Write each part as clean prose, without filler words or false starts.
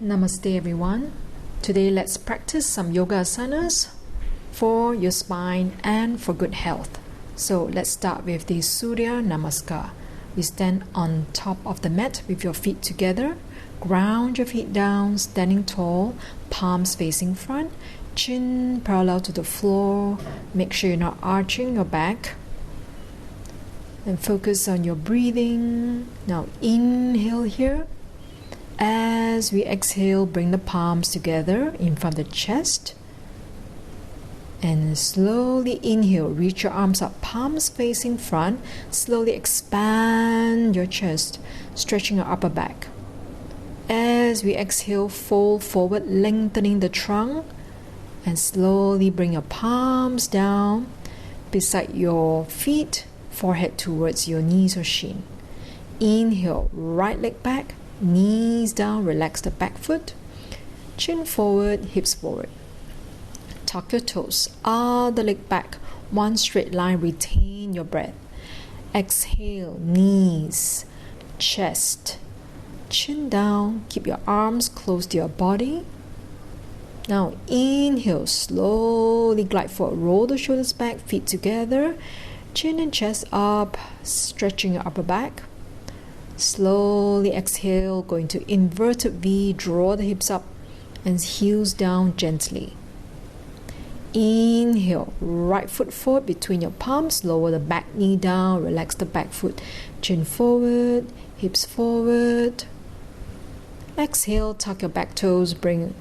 Namaste everyone. Today let's practice some Yoga Asanas for your spine and for good health. So let's start with the Surya Namaskar. You stand on top of the mat with your feet together. Ground your feet down, standing tall, palms facing front, chin parallel to the floor. Make sure you're not arching your back. And focus on your breathing. Now inhale here. As we exhale, bring the palms together in front of the chest. And slowly inhale, reach your arms up, palms facing front. Slowly expand your chest, stretching your upper back. As we exhale, fold forward, lengthening the trunk. And slowly bring your palms down beside your feet, forehead towards your knees or shin. Inhale, right leg back. Knees down, relax the back foot. Chin forward, hips forward. Tuck your toes, other leg back. One straight line, retain your breath. Exhale, knees, chest, chin down. Keep your arms close to your body. Now inhale, slowly glide forward. Roll the shoulders back, feet together. Chin and chest up, stretching your upper back. Slowly exhale, going to inverted V, draw the hips up and heels down gently. Inhale, right foot forward between your palms, lower the back knee down, relax the back foot, chin forward, hips forward. Exhale, tuck your back toes, bring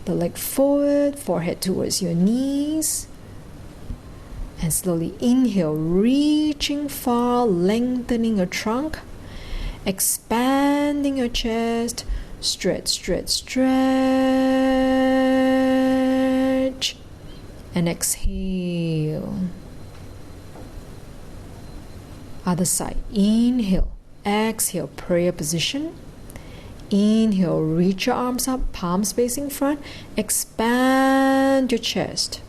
the leg forward, forehead towards your knees. And slowly inhale, reaching far, lengthening your trunk. Expanding your chest, stretch, stretch, stretch, and exhale. Other side, inhale, exhale, prayer position. Inhale, reach your arms up, palms facing front, expand your chest.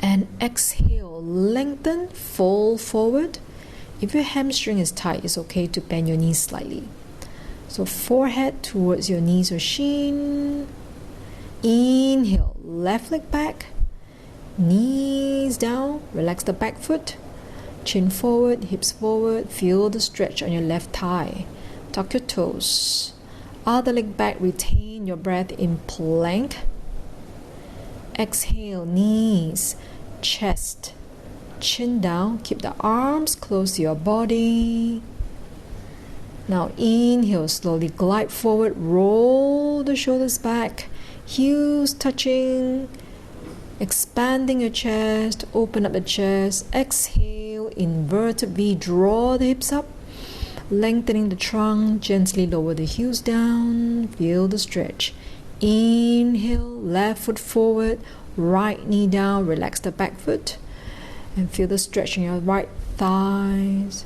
And exhale, lengthen, fold forward. If your hamstring is tight, it's okay to bend your knees slightly. So forehead towards your knees or shin. Inhale, left leg back. Knees down, relax the back foot. Chin forward, hips forward. Feel the stretch on your left thigh. Tuck your toes. Other leg back, retain your breath in plank. Exhale, knees, chest, chin down, keep the arms close to your body. Now inhale, slowly glide forward, roll the shoulders back, heels touching, expanding your chest, open up the chest. Exhale, inverted V, draw the hips up, lengthening the trunk, gently lower the heels down, feel the stretch. Inhale, left foot forward, right knee down, relax the back foot. And feel the stretch in your right thighs.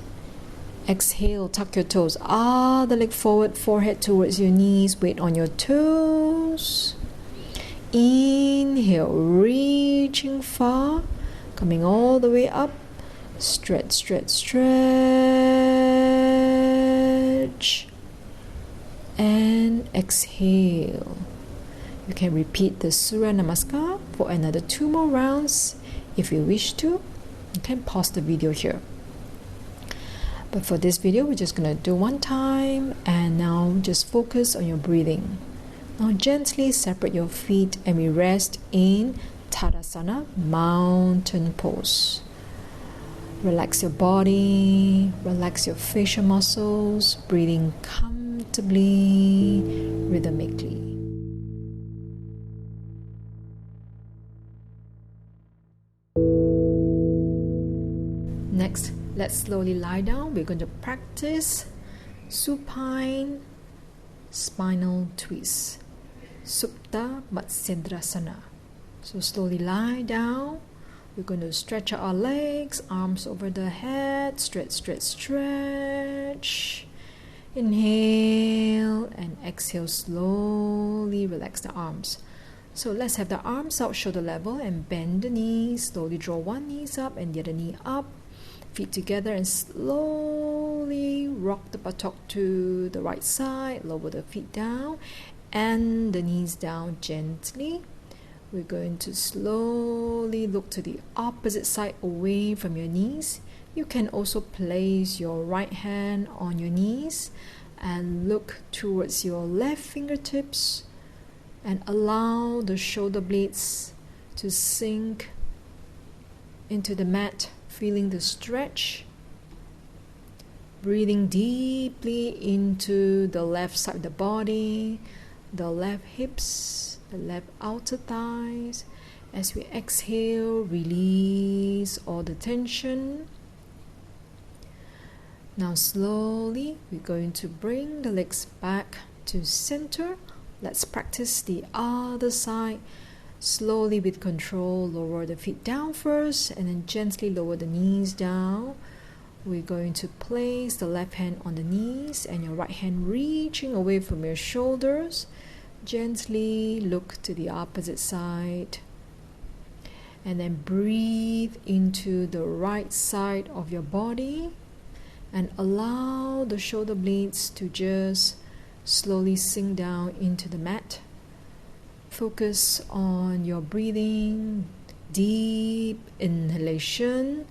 Exhale, tuck your toes. Other leg forward, forehead towards your knees. Weight on your toes. Inhale, reaching far. Coming all the way up. Stretch, stretch, stretch. And exhale. You can repeat the Surya Namaskar for another 2 more rounds if you wish to. You can pause the video here. But for this video, we're just going to do one time, and now just focus on your breathing. Now gently separate your feet and we rest in Tadasana, mountain pose. Relax your body, relax your facial muscles, breathing comfortably, rhythmically. Next, let's slowly lie down. We're going to practice supine spinal twist, Supta Matsyendrasana. So slowly lie down. We're going to stretch out our legs, arms over the head, stretch, stretch, stretch. Inhale and exhale, slowly relax the arms. So let's have the arms out shoulder level and bend the knees. Slowly draw one knee up and the other knee up. feet together and slowly rock the buttock to the right side. Lower the feet down and the knees down gently. We're going to slowly look to the opposite side away from your knees. You can also place your right hand on your knees and look towards your left fingertips and allow the shoulder blades to sink into the mat, feeling the stretch. Breathing deeply into the left side of the body, the left hips, the left outer thighs. As we exhale, release all the tension. Now slowly, we're going to bring the legs back to center. Let's practice the other side. Slowly with control, lower the feet down first and then gently lower the knees down. We're going to place the left hand on the knees and your right hand reaching away from your shoulders. Gently look to the opposite side. And then breathe into the right side of your body and allow the shoulder blades to just slowly sink down into the mat. Focus on your breathing, deep inhalation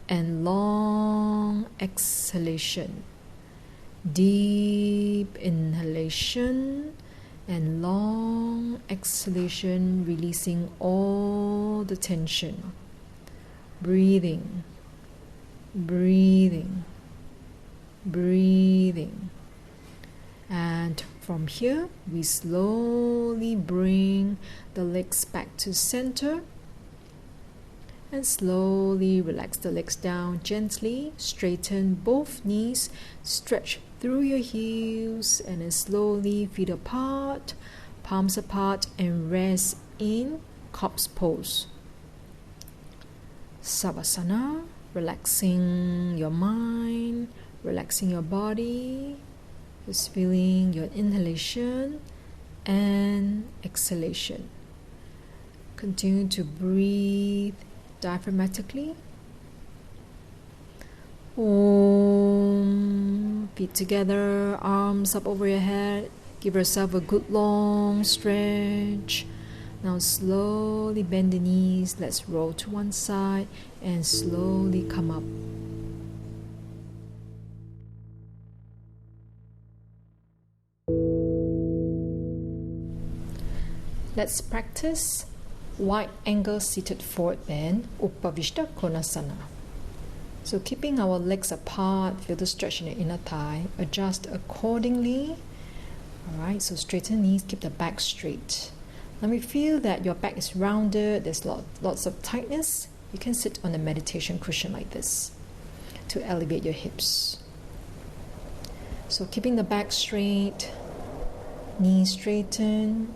and long exhalation. Deep inhalation and long exhalation, releasing all the tension. Breathing, breathing, breathing. And from here, we slowly bring the legs back to center and slowly relax the legs down gently. Straighten both knees, stretch through your heels, and then slowly feet apart, palms apart, and rest in corpse pose. Savasana, relaxing your mind, relaxing your body. Just feeling your inhalation and exhalation. Continue to breathe diaphragmatically. Om. Feet together, arms up over your head. Give yourself a good long stretch. Now slowly bend the knees. Let's roll to one side and slowly come up. Let's practice wide angle seated forward bend, Upavishta Konasana. So keeping our legs apart, feel the stretch in the inner thigh, adjust accordingly. Alright, so straighten knees, keep the back straight. Let me feel that your back is rounded, there's lots of tightness. You can sit on a meditation cushion like this to elevate your hips. So keeping the back straight, knees straighten,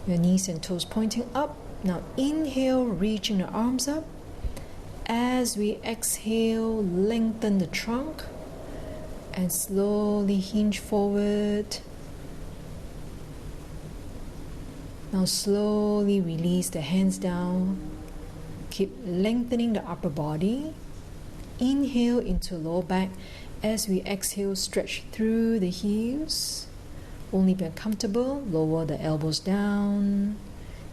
your knees and toes pointing up. Now inhale, reaching the arms up. As we exhale, lengthen the trunk and slowly hinge forward. Now slowly release the hands down. Keep lengthening the upper body. Inhale into lower back. As we exhale, stretch through the heels. Only when comfortable, lower the elbows down.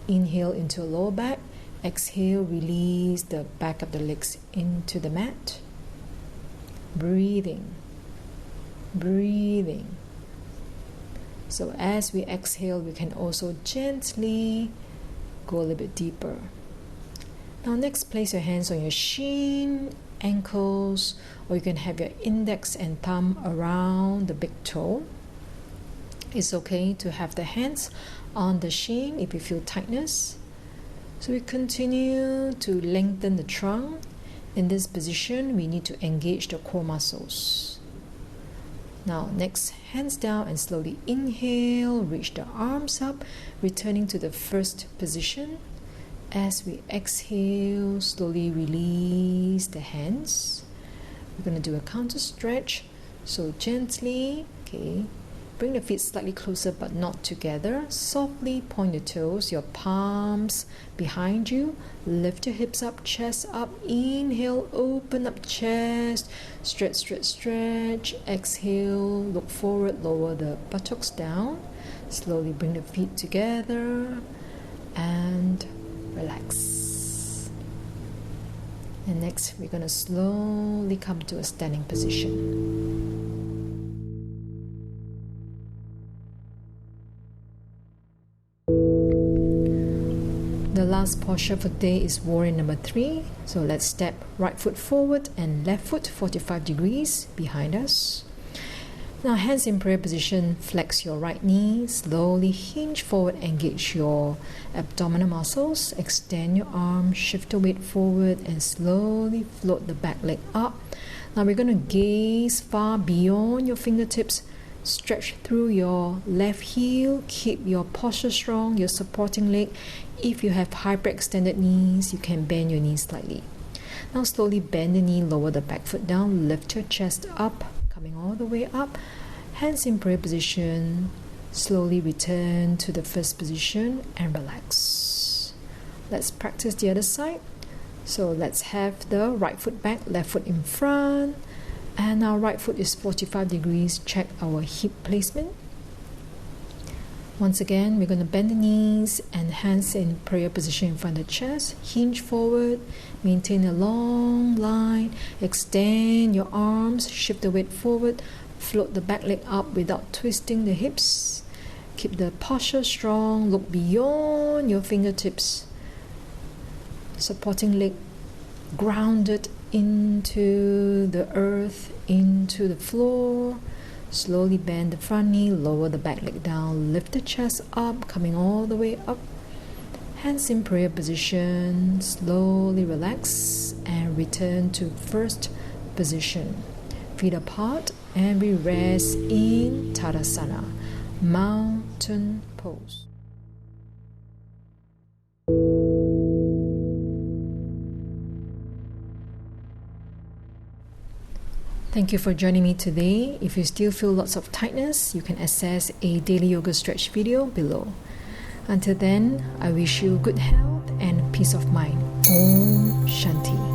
Inhale into lower back. Exhale, release the back of the legs into the mat. Breathing, breathing. So as we exhale, we can also gently go a little bit deeper. Now next, place your hands on your shin, ankles, or you can have your index and thumb around the big toe. It's okay to have the hands on the shin if you feel tightness. So we continue to lengthen the trunk. In this position, we need to engage the core muscles. Now next, hands down and slowly inhale, reach the arms up, returning to the first position. As we exhale, slowly release the hands. We're going to do a counter stretch. So gently, Bring the feet slightly closer but not together. Softly point your toes, your palms behind you. Lift your hips up, chest up. Inhale, open up chest. Stretch, stretch, stretch. Exhale, look forward, lower the buttocks down. Slowly bring the feet together and relax. And next, we're going to slowly come to a standing position. The last posture for today is warrior number 3. So let's step right foot forward and left foot 45 degrees behind us. Now hands in prayer position, flex your right knee, slowly hinge forward, engage your abdominal muscles, extend your arms, shift the weight forward and slowly float the back leg up. Now we're going to gaze far beyond your fingertips. Stretch through your left heel, keep your posture strong, your supporting leg. If you have hyperextended knees, you can bend your knees slightly. Now slowly bend the knee, lower the back foot down, lift your chest up, coming all the way up. Hands in prayer position, slowly return to the first position and relax. Let's practice the other side. So let's have the right foot back, left foot in front. And our right foot is 45 degrees. Check our hip placement. Once again, we're going to bend the knees and hands in prayer position in front of the chest. Hinge forward, maintain a long line, extend your arms, shift the weight forward, float the back leg up without twisting the hips. Keep the posture strong, look beyond your fingertips. Supporting leg grounded into the earth, into the floor. Slowly bend the front knee, lower the back leg down, lift the chest up, coming all the way up. Hands in prayer position, slowly relax and return to first position. Feet apart and we rest in Tadasana, mountain pose. Thank you for joining me today. If you still feel lots of tightness, you can access a daily yoga stretch video below. Until then, I wish you good health and peace of mind. Om Shanti.